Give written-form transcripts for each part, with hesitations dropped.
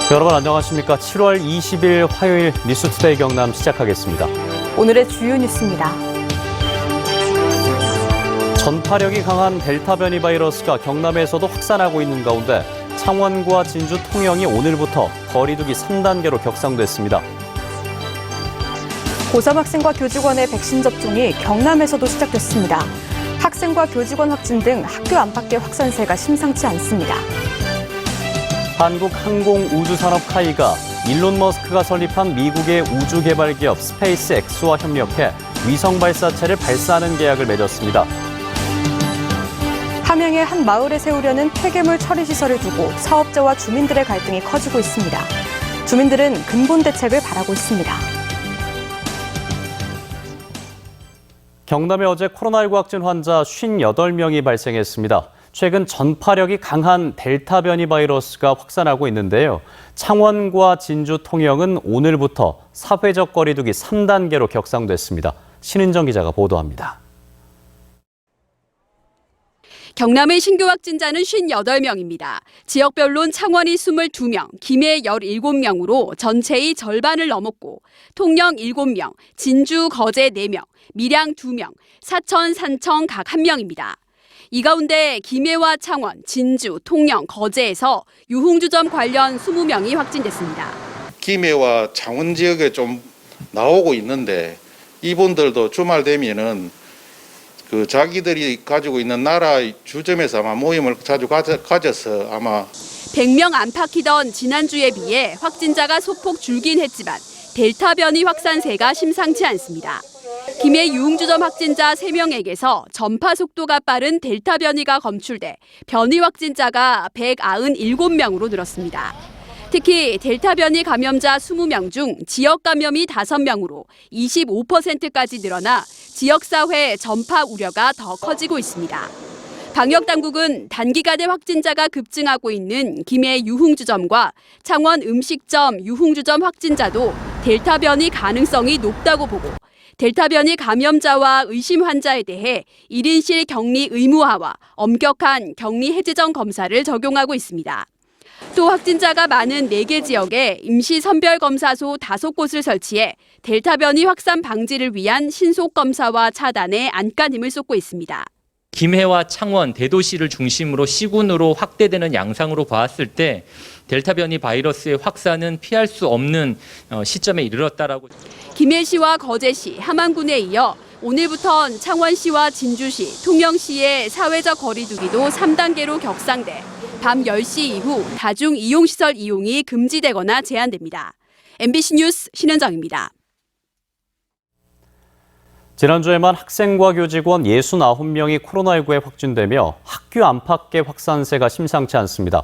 여러분 안녕하십니까? 7월 20일 화요일 뉴스투데이 경남 시작하겠습니다. 오늘의 주요 뉴스입니다. 전파력이 강한 델타 변이 바이러스가 경남에서도 확산하고 있는 가운데 창원과 진주, 통영이 오늘부터 거리두기 3단계로 격상됐습니다. 고3 학생과 교직원의 백신 접종이 경남에서도 시작됐습니다. 학생과 교직원 확진 등 학교 안팎의 확산세가 심상치 않습니다. 한국항공우주산업 카이가 일론 머스크가 설립한 미국의 우주개발기업 스페이스X와 협력해 위성 발사체를 발사하는 계약을 맺었습니다. 함양의 한 마을에 세우려는 폐기물 처리 시설을 두고 사업자와 주민들의 갈등이 커지고 있습니다. 주민들은 근본 대책을 바라고 있습니다. 경남에 어제 코로나19 확진 환자 58명이 발생했습니다. 최근 전파력이 강한 델타 변이 바이러스가 확산하고 있는데요. 창원과 진주, 통영은 오늘부터 사회적 거리두기 3단계로 격상됐습니다. 신은정 기자가 보도합니다. 경남의 신규 확진자는 58명입니다. 지역별로는 창원이 22명, 김해 17명으로 전체의 절반을 넘었고 통영 7명, 진주, 거제 4명, 밀양 2명, 사천, 산청 각 1명입니다. 이 가운데 김해와 창원, 진주, 통영, 거제에서 유흥주점 관련 20명이 확진됐습니다. 김해와 창원 지역에 좀 나오고 있는데 이분들도 주말 되면은 자기들이 가지고 있는 나라 주점에서 아마 모임을 자주 가져서 아마 100명 안팎이던 지난주에 비해 확진자가 소폭 줄긴 했지만 델타 변이 확산세가 심상치 않습니다. 김해 유흥주점 확진자 3명에게서 전파 속도가 빠른 델타 변이가 검출돼 변이 확진자가 197명으로 늘었습니다. 특히 델타 변이 감염자 20명 중 지역 감염이 5명으로 25%까지 늘어나 지역사회 전파 우려가 더 커지고 있습니다. 방역당국은 단기간에 확진자가 급증하고 있는 김해 유흥주점과 창원 음식점 유흥주점 확진자도 델타 변이 가능성이 높다고 보고 델타 변이 감염자와 의심 환자에 대해 1인실 격리 의무화와 엄격한 격리 해제전 검사를 적용하고 있습니다. 또 확진자가 많은 4개 지역에 임시 선별검사소 5곳을 설치해 델타 변이 확산 방지를 위한 신속 검사와 차단에 안간힘을 쏟고 있습니다. 김해와 창원, 대도시를 중심으로 시군으로 확대되는 양상으로 봤을 때 델타 변이 바이러스의 확산은 피할 수 없는 시점에 이르렀다라고. 김해시와 거제시, 함안군에 이어 오늘부턴 창원시와 진주시, 통영시의 사회적 거리두기도 3단계로 격상돼 밤 10시 이후 다중 이용시설 이용이 금지되거나 제한됩니다. MBC 뉴스 신은정입니다. 지난주에만 학생과 교직원 69명이 코로나19에 확진되며 학교 안팎의 확산세가 심상치 않습니다.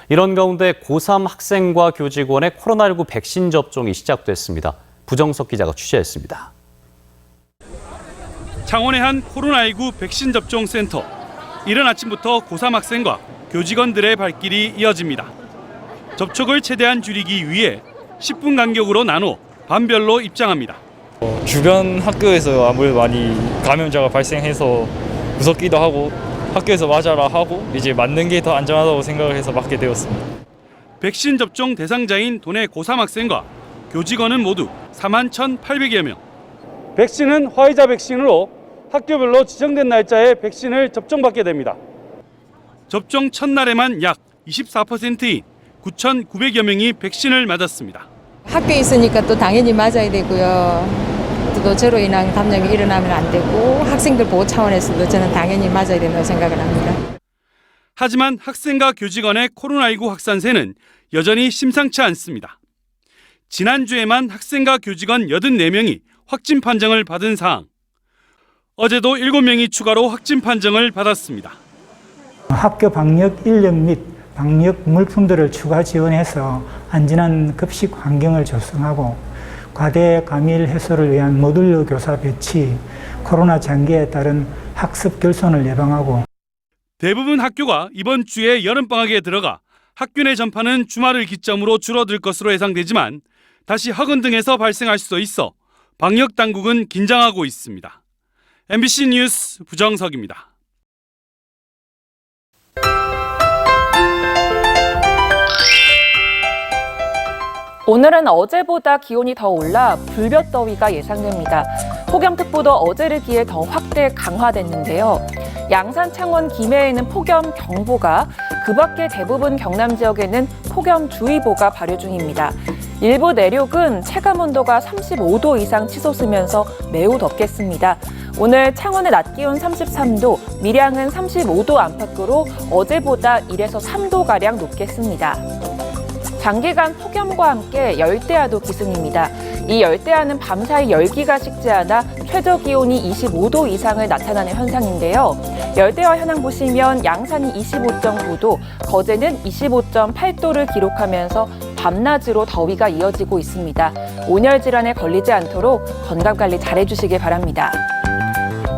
이런 가운데 고3 학생과 교직원의 코로나19 백신 접종이 시작됐습니다. 부정석 기자가 취재했습니다. 창원의 한 코로나19 백신 접종 센터. 이른 아침부터 고3 학생과 교직원들의 발길이 이어집니다. 접촉을 최대한 줄이기 위해 10분 간격으로 나눠 반별로 입장합니다. 주변 학교에서 아무래도 많이 감염자가 발생해서 무섭기도 하고 학교에서 맞아라 하고 이제 맞는 게 더 안전하다고 생각을 해서 맞게 되었습니다. 백신 접종 대상자인 도내 고3 학생과 교직원은 모두 41,800여 명. 백신은 화이자 백신으로 학교별로 지정된 날짜에 백신을 접종받게 됩니다. 접종 첫날에만 약 24%인 9,900여 명이 백신을 맞았습니다. 학교에 있으니까 또 당연히 맞아야 되고요. 또 저로 인한 감염이 일어나면 안 되고 학생들 보호 차원에서도 저는 당연히 맞아야 된다고 생각을 합니다. 하지만 학생과 교직원의 코로나19 확산세는 여전히 심상치 않습니다. 지난주에만 학생과 교직원 84명이 확진 판정을 받은 상황. 어제도 7명이 추가로 확진 판정을 받았습니다. 학교 방역 인력 및 방역 물품들을 추가 지원해서 안전한 급식 환경을 조성하고 과대 감염 해소를 위한 모듈러 교사 배치, 코로나 장기에 따른 학습 결손을 예방하고 대부분 학교가 이번 주에 여름방학에 들어가 학교 내 전파는 주말을 기점으로 줄어들 것으로 예상되지만 다시 학원 등에서 발생할 수도 있어 방역당국은 긴장하고 있습니다. MBC 뉴스 부정석입니다. 오늘은 어제보다 기온이 더 올라 불볕더위가 예상됩니다. 폭염특보도 어제를 기해 더 확대 강화됐는데요. 양산, 창원, 김해에는 폭염경보가, 그 밖에 대부분 경남 지역에는 폭염주의보가 발효 중입니다. 일부 내륙은 체감온도가 35도 이상 치솟으면서 매우 덥겠습니다. 오늘 창원의 낮 기온 33도, 밀양은 35도 안팎으로 어제보다 1에서 3도가량 높겠습니다. 장기간 폭염과 함께 열대야도 기승입니다. 이 열대야는 밤사이 열기가 식지 않아 최저 기온이 25도 이상을 나타나는 현상인데요. 열대야 현황 보시면 양산이 25.9도, 거제는 25.8도를 기록하면서 밤낮으로 더위가 이어지고 있습니다. 온열 질환에 걸리지 않도록 건강관리 잘해주시길 바랍니다.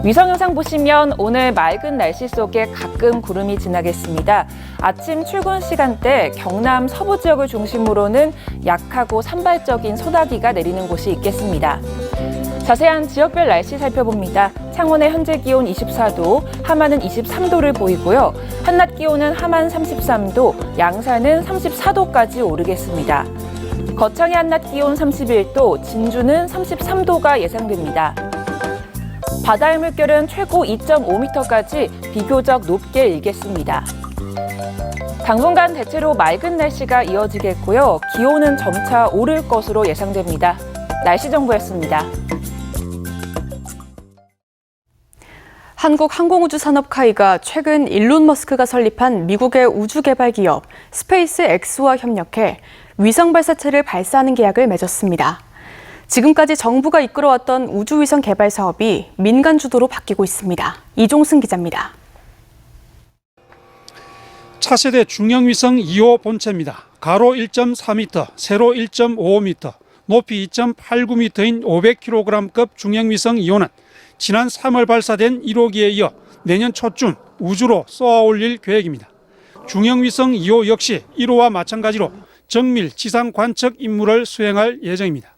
위성 영상 보시면 오늘 맑은 날씨 속에 가끔 구름이 지나겠습니다. 아침 출근 시간대 경남 서부 지역을 중심으로는 약하고 산발적인 소나기가 내리는 곳이 있겠습니다. 자세한 지역별 날씨 살펴봅니다. 창원의 현재 기온 24도, 함안은 23도를 보이고요. 한낮 기온은 함안 33도, 양산은 34도까지 오르겠습니다. 거창의 한낮 기온 31도, 진주는 33도가 예상됩니다. 바다의 물결은 최고 2.5m까지 비교적 높게 일겠습니다. 당분간 대체로 맑은 날씨가 이어지겠고요. 기온은 점차 오를 것으로 예상됩니다. 날씨 정보였습니다. 한국항공우주산업카이가 최근 일론 머스크가 설립한 미국의 우주개발 기업 스페이스X와 협력해 위성 발사체를 발사하는 계약을 맺었습니다. 지금까지 정부가 이끌어왔던 우주위성 개발 사업이 민간 주도로 바뀌고 있습니다. 이종승 기자입니다. 차세대 중형위성 2호 본체입니다. 가로 1.4m, 세로 1.55m, 높이 2.89m인 500kg급 중형위성 2호는 지난 3월 발사된 1호기에 이어 내년 초쯤 우주로 쏘아 올릴 계획입니다. 중형위성 2호 역시 1호와 마찬가지로 정밀 지상 관측 임무를 수행할 예정입니다.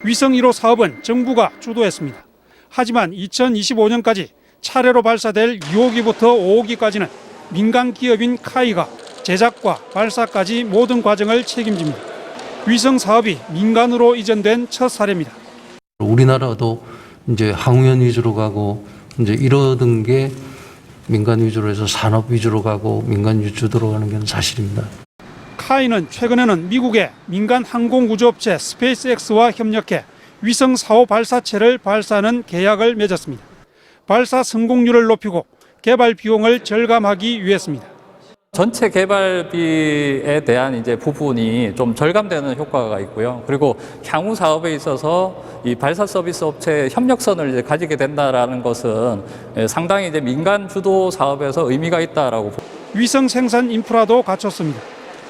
위성 1호 사업은 정부가 주도했습니다. 하지만 2025년까지 차례로 발사될 2호기부터 5호기까지는 민간 기업인 카이가 제작과 발사까지 모든 과정을 책임집니다. 위성 사업이 민간으로 이전된 첫 사례입니다. 우리나라도 이제 항우연 위주로 가고 이제 이러던 게 민간 위주로 해서 산업 위주로 가고 민간 주도로 가는 게 사실입니다. 카이는 최근에는 미국의 민간 항공우주업체 스페이스X와 협력해 위성 4호 발사체를 발사하는 계약을 맺었습니다. 발사 성공률을 높이고 개발 비용을 절감하기 위해서입니다. 전체 개발비에 대한 이제 부분이 좀 절감되는 효과가 있고요. 그리고 향후 사업에 있어서 이 발사 서비스 업체 협력선을 이제 가지게 된다라는 것은 상당히 이제 민간 주도 사업에서 의미가 있다라고. 위성 생산 인프라도 갖췄습니다.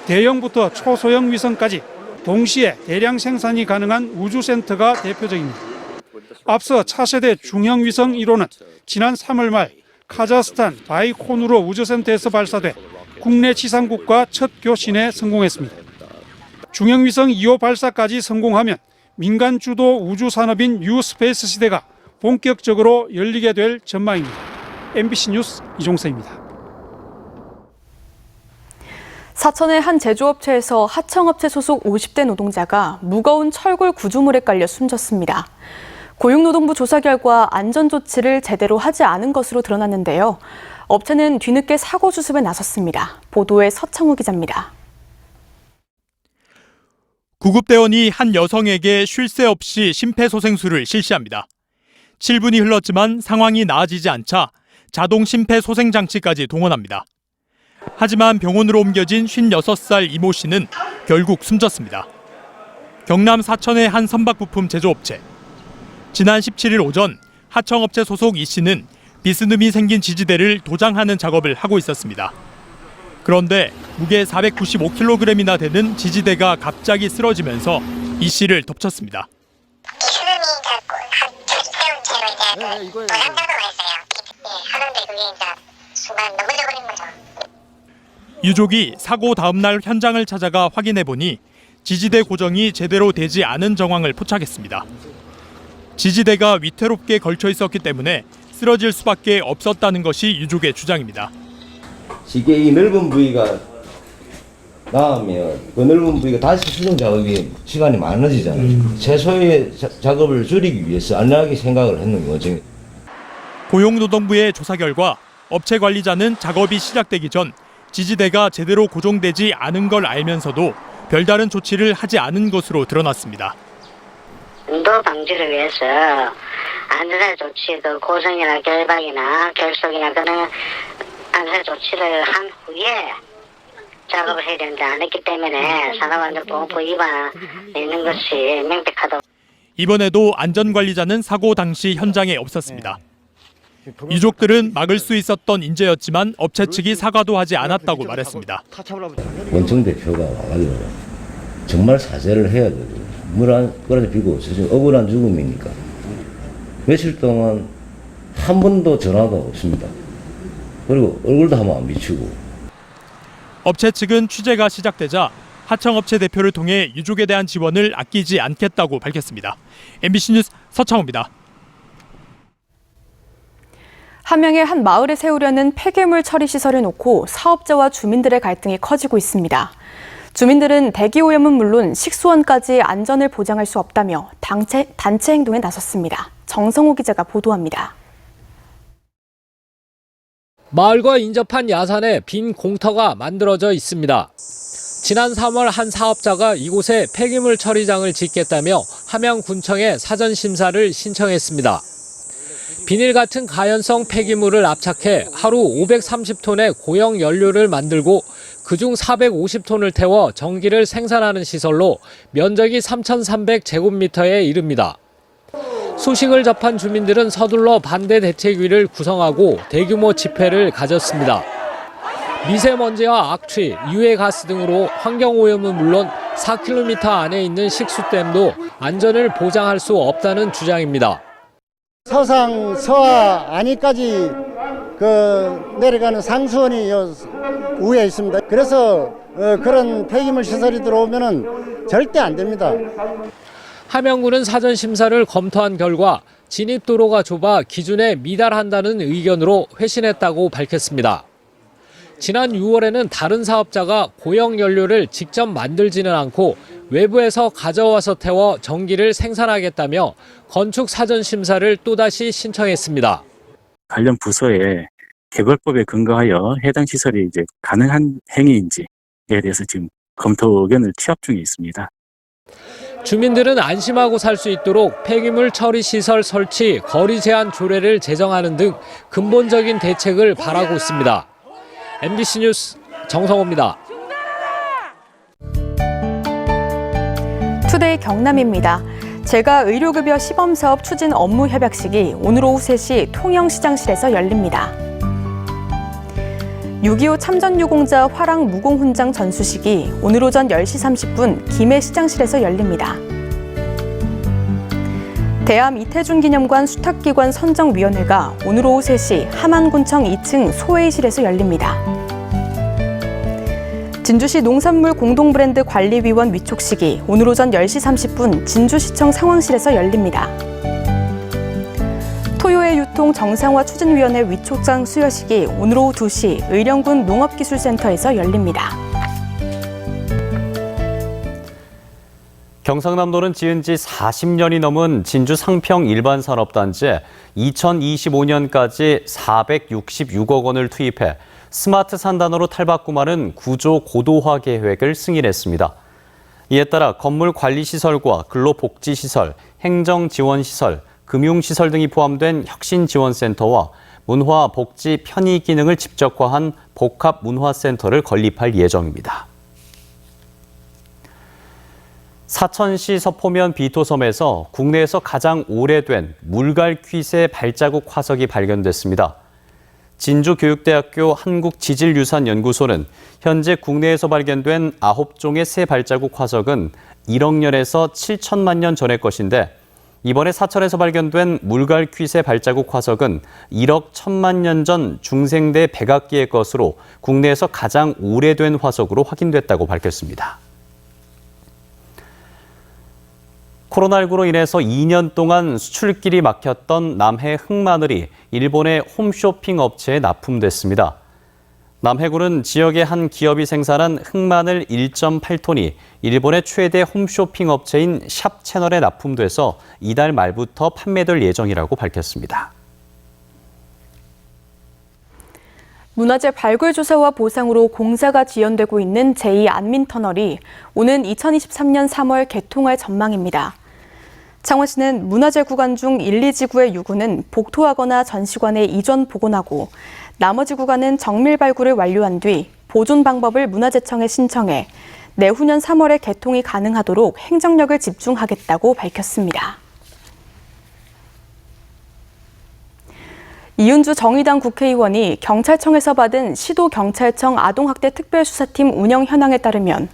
대형부터 초소형 위성까지 동시에 대량 생산이 가능한 우주센터가 대표적입니다. 앞서 차세대 중형 위성 1호는 지난 3월 말 카자흐스탄 바이코누르 우주센터에서 발사돼 국내 지상국과 첫 교신에 성공했습니다. 중형 위성 2호 발사까지 성공하면 민간 주도 우주 산업인 뉴스페이스 시대가 본격적으로 열리게 될 전망입니다. MBC 뉴스 이종세입니다. 사천의 한 제조업체에서 하청업체 소속 50대 노동자가 무거운 철골 구조물에 깔려 숨졌습니다. 고용노동부 조사 결과 안전조치를 제대로 하지 않은 것으로 드러났는데요. 업체는 뒤늦게 사고 수습에 나섰습니다. 보도에 서창우 기자입니다. 구급대원이 한 여성에게 쉴 새 없이 심폐소생술을 실시합니다. 7분이 흘렀지만 상황이 나아지지 않자 자동 심폐소생장치까지 동원합니다. 하지만 병원으로 옮겨진 56살 이모 씨는 결국 숨졌습니다. 경남 사천의 한 선박부품 제조업체. 지난 17일 오전 하청업체 소속 이 씨는 비스듬히 생긴 지지대를 도장하는 작업을 하고 있었습니다. 그런데 무게 495kg이나 되는 지지대가 갑자기 쓰러지면서 이 씨를 덮쳤습니다. 비스듬히 세운 채로 이제 도장작업을 했어요. 하는데 그게 이제 순간 넘어져버린 거죠. 유족이 사고 다음 날 현장을 찾아가 확인해 보니 지지대 고정이 제대로 되지 않은 정황을 포착했습니다. 지지대가 위태롭게 걸쳐 있었기 때문에 쓰러질 수밖에 없었다는 것이 유족의 주장입니다. 지게의 넓은 부위가 나오면 그 넓은 부위가 다시 수정 작업이 시간이 많아지잖아요. 최소의 작업을 줄이기 위해서 안전하게 생각을 했는 거죠. 고용노동부의 조사 결과 업체 관리자는 작업이 시작되기 전 지지대가 제대로 고정되지 않은 걸 알면서도 별다른 조치를 하지 않은 것으로 드러났습니다. 운도 방지를 위해서 안전의 조치, 그 고정이나 결박이나 결속이나 그런 안전 조치를 한 후에 작업을 해야 되는데 안 했기 때문에 산업안전보건법 위반이 있는 것이 명백하다고. 이번에도 안전관리자는 사고 당시 현장에 없었습니다. 유족들은 막을 수 있었던 인재였지만 업체 측이 사과도 하지 않았다고 말했습니다. 원청 대표가 와가지고 정말 사죄를 해야 되고 물 안 끌어서 비고 지금 억울한 죽음이니까 며칠 동안 한 번도 전화도 없습니다. 그리고 얼굴도 한번 안 비추고. 업체 측은 취재가 시작되자 하청업체 대표를 통해 유족에 대한 지원을 아끼지 않겠다고 밝혔습니다. MBC 뉴스 서창호입니다. 함양의 한 마을에 세우려는 폐기물 처리 시설을 놓고 사업자와 주민들의 갈등이 커지고 있습니다. 주민들은 대기오염은 물론 식수원까지 안전을 보장할 수 없다며 단체 행동에 나섰습니다. 정성호 기자가 보도합니다. 마을과 인접한 야산에 빈 공터가 만들어져 있습니다. 지난 3월 한 사업자가 이곳에 폐기물 처리장을 짓겠다며 함양군청에 사전 심사를 신청했습니다. 비닐 같은 가연성 폐기물을 압착해 하루 530톤의 고형 연료를 만들고 그중 450톤을 태워 전기를 생산하는 시설로 면적이 3,300제곱미터에 이릅니다. 소식을 접한 주민들은 서둘러 반대 대책위를 구성하고 대규모 집회를 가졌습니다. 미세먼지와 악취, 유해가스 등으로 환경오염은 물론 4km 안에 있는 식수댐도 안전을 보장할 수 없다는 주장입니다. 서상, 서하, 안위까지 내려가는 상수원이 위에 있습니다. 그래서 그런 폐기물 시설이 들어오면은 절대 안 됩니다. 함양군은 사전 심사를 검토한 결과 진입도로가 좁아 기준에 미달한다는 의견으로 회신했다고 밝혔습니다. 지난 6월에는 다른 사업자가 고형 연료를 직접 만들지는 않고 외부에서 가져와서 태워 전기를 생산하겠다며 건축 사전 심사를 또다시 신청했습니다. 관련 부서에 개발법에 근거하여 해당 시설이 이제 가능한 행위인지에 대해서 지금 검토 의견을 취합 중에 있습니다. 주민들은 안심하고 살 수 있도록 폐기물 처리 시설 설치, 거리 제한 조례를 제정하는 등 근본적인 대책을 바라고 있습니다. MBC 뉴스 정성호입니다. 투데이 경남입니다. 제가 의료급여 시범사업 추진 업무 협약식이 오늘 오후 3시 통영시장실에서 열립니다. 6.25 참전유공자 화랑 무공훈장 전수식이 오늘 오전 10시 30분 김해시장실에서 열립니다. 대암 이태준 기념관 수탁기관 선정위원회가 오늘 오후 3시 함안군청 2층 소회의실에서 열립니다. 진주시 농산물 공동브랜드 관리위원 위촉식이 오늘 오전 10시 30분 진주시청 상황실에서 열립니다. 토요의 유통 정상화 추진위원회 위촉장 수여식이 오늘 오후 2시 의령군 농업기술센터에서 열립니다. 경상남도는 지은 지 40년이 넘은 진주 상평 일반산업단지에 2025년까지 466억 원을 투입해 스마트 산단으로 탈바꿈하는 구조 고도화 계획을 승인했습니다. 이에 따라 건물 관리시설과 근로복지시설, 행정지원시설, 금융시설 등이 포함된 혁신지원센터와 문화복지 편의 기능을 집적화한 복합문화센터를 건립할 예정입니다. 사천시 서포면 비토섬에서 국내에서 가장 오래된 물갈퀴새 발자국 화석이 발견됐습니다. 진주교육대학교 한국지질유산연구소는 현재 국내에서 발견된 9종의 새 발자국 화석은 1억 년에서 7천만 년 전의 것인데 이번에 사천에서 발견된 물갈퀴새 발자국 화석은 1억 1천만 년 전 중생대 백악기의 것으로 국내에서 가장 오래된 화석으로 확인됐다고 밝혔습니다. 코로나19로 인해서 2년 동안 수출길이 막혔던 남해 흑마늘이 일본의 홈쇼핑 업체에 납품됐습니다. 남해군은 지역의 한 기업이 생산한 흑마늘 1.8톤이 일본의 최대 홈쇼핑 업체인 샵 채널에 납품돼서 이달 말부터 판매될 예정이라고 밝혔습니다. 문화재 발굴 조사와 보상으로 공사가 지연되고 있는 제2안민터널이 오는 2023년 3월 개통할 전망입니다. 창원시는 문화재 구간 중 1, 2지구의 유구는 복토하거나 전시관에 이전 복원하고 나머지 구간은 정밀 발굴을 완료한 뒤 보존 방법을 문화재청에 신청해 내후년 3월에 개통이 가능하도록 행정력을 집중하겠다고 밝혔습니다. 이은주 정의당 국회의원이 경찰청에서 받은 시도경찰청 아동학대 특별수사팀 운영 현황에 따르면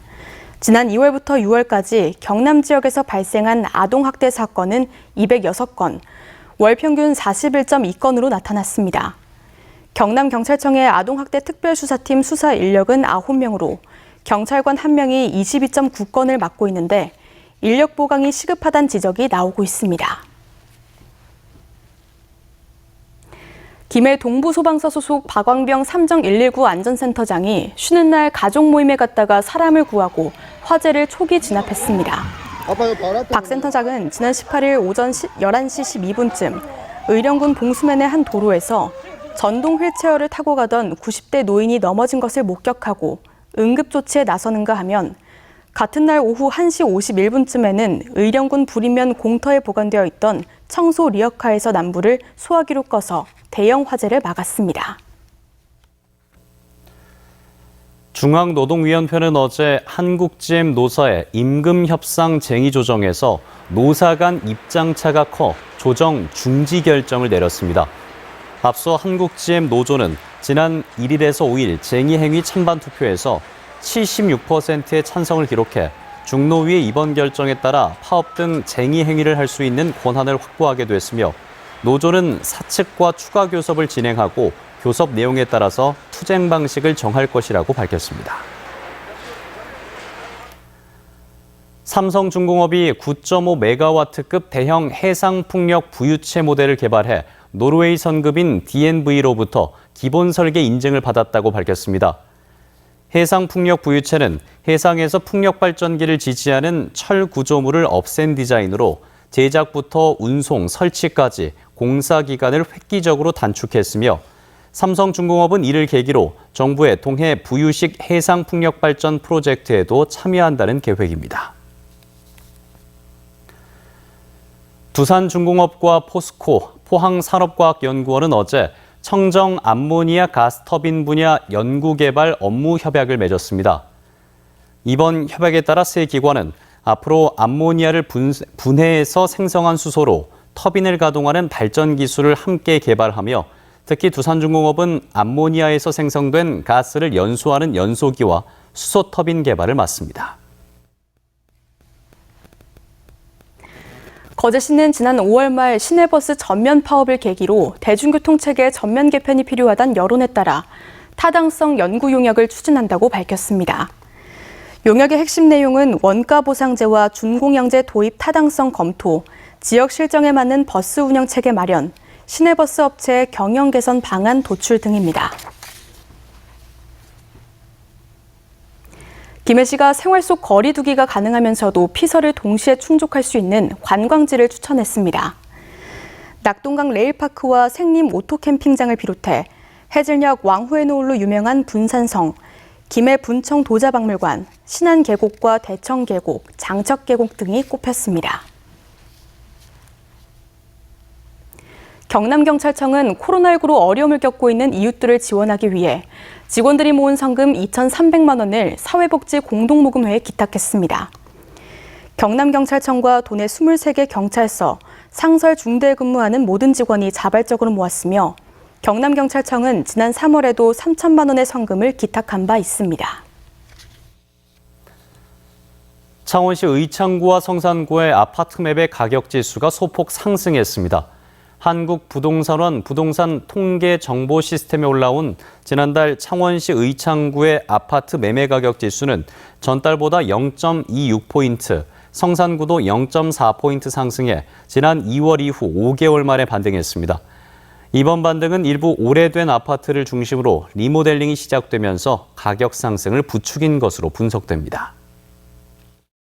지난 2월부터 6월까지 경남 지역에서 발생한 아동학대 사건은 206건, 월 평균 41.2건으로 나타났습니다. 경남경찰청의 아동학대 특별수사팀 수사 인력은 9명으로 경찰관 1명이 22.9건을 맡고 있는데 인력 보강이 시급하다는 지적이 나오고 있습니다. 김해 동부소방서 소속 박광병 삼정119 안전센터장이 쉬는 날 가족 모임에 갔다가 사람을 구하고 화재를 초기 진압했습니다. 박 센터장은 지난 18일 오전 11시 12분쯤 의령군 봉수면의 한 도로에서 전동 휠체어를 타고 가던 90대 노인이 넘어진 것을 목격하고 응급조치에 나서는가 하면 같은 날 오후 1시 51분쯤에는 의령군 부리면 공터에 보관되어 있던 청소 리어카에서 난불을 소화기로 꺼서 대형 화재를 막았습니다. 중앙노동위원회는 어제 한국GM 노사의 임금 협상 쟁의 조정에서 노사 간 입장차가 커 조정 중지 결정을 내렸습니다. 앞서 한국GM 노조는 지난 1일에서 5일 쟁의 행위 찬반 투표에서 76%의 찬성을 기록해 중노위의 이번 결정에 따라 파업 등 쟁의 행위를 할 수 있는 권한을 확보하게 됐으며 노조는 사측과 추가 교섭을 진행하고 교섭 내용에 따라서 투쟁 방식을 정할 것이라고 밝혔습니다. 삼성중공업이 9.5메가와트급 대형 해상풍력 부유체 모델을 개발해 노르웨이 선급인 DNV로부터 기본 설계 인증을 받았다고 밝혔습니다. 해상풍력 부유체는 해상에서 풍력 발전기를 지지하는 철 구조물을 없앤 디자인으로 제작부터 운송, 설치까지 공사 기간을 획기적으로 단축했으며 삼성중공업은 이를 계기로 정부의 동해 부유식 해상풍력 발전 프로젝트에도 참여한다는 계획입니다. 두산중공업과 포스코, 포항산업과학연구원은 어제 청정 암모니아 가스터빈 분야 연구개발 업무 협약을 맺었습니다. 이번 협약에 따라 세 기관은 앞으로 암모니아를 분해해서 생성한 수소로 터빈을 가동하는 발전 기술을 함께 개발하며 특히 두산중공업은 암모니아에서 생성된 가스를 연소하는 연소기와 수소 터빈 개발을 맡습니다. 거제시는 지난 5월 말 시내버스 전면 파업을 계기로 대중교통체계 전면 개편이 필요하다는 여론에 따라 타당성 연구 용역을 추진한다고 밝혔습니다. 용역의 핵심 내용은 원가 보상제와 준공영제 도입 타당성 검토, 지역 실정에 맞는 버스 운영 체계 마련, 시내버스 업체의 경영 개선 방안 도출 등입니다. 김해시가 생활 속 거리 두기가 가능하면서도 피서를 동시에 충족할 수 있는 관광지를 추천했습니다. 낙동강 레일파크와 생림 오토캠핑장을 비롯해 해질녘 왕후의 노을로 유명한 분산성, 김해 분청 도자박물관, 신안계곡과 대청계곡, 장척계곡 등이 꼽혔습니다. 경남경찰청은 코로나19로 어려움을 겪고 있는 이웃들을 지원하기 위해 직원들이 모은 성금 2,300만 원을 사회복지 공동모금회에 기탁했습니다. 경남경찰청과 도내 23개 경찰서, 상설 중대에 근무하는 모든 직원이 자발적으로 모았으며 경남경찰청은 지난 3월에도 3천만 원의 성금을 기탁한 바 있습니다. 창원시 의창구와 성산구의 아파트 매매 가격 지수가 소폭 상승했습니다. 한국부동산원 부동산 통계 정보 시스템에 올라온 지난달 창원시 의창구의 아파트 매매 가격 지수는 전달보다 0.26포인트, 성산구도 0.4포인트 상승해 지난 2월 이후 5개월 만에 반등했습니다. 이번 반등은 일부 오래된 아파트를 중심으로 리모델링이 시작되면서 가격 상승을 부추긴 것으로 분석됩니다.